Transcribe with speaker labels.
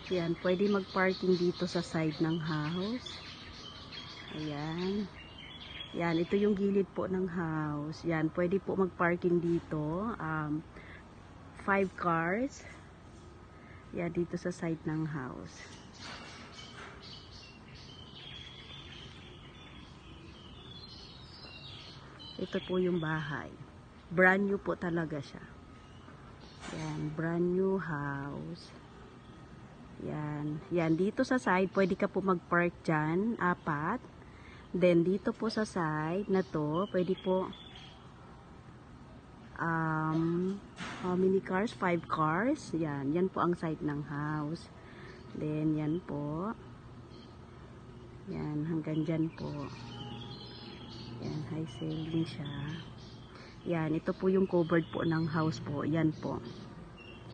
Speaker 1: Yan, pwede mag-parking dito sa side ng house. Ayan. Yan, ito yung gilid po ng house. Yan, pwede po mag-parking dito. 5 cars. Yan, dito sa side ng house. Ito po yung bahay. Brand new po talaga siya. Yan, brand new house. Yan. Yan, dito sa side, pwede ka po mag-park dyan, 4. Then, dito po sa side na to, pwede po, how many cars? 5 cars. Yan, yan po ang side ng house. Then, yan po. Yan, hanggang dyan po. Yan, high ceiling siya. Yan, ito po yung covered po ng house po. Yan po.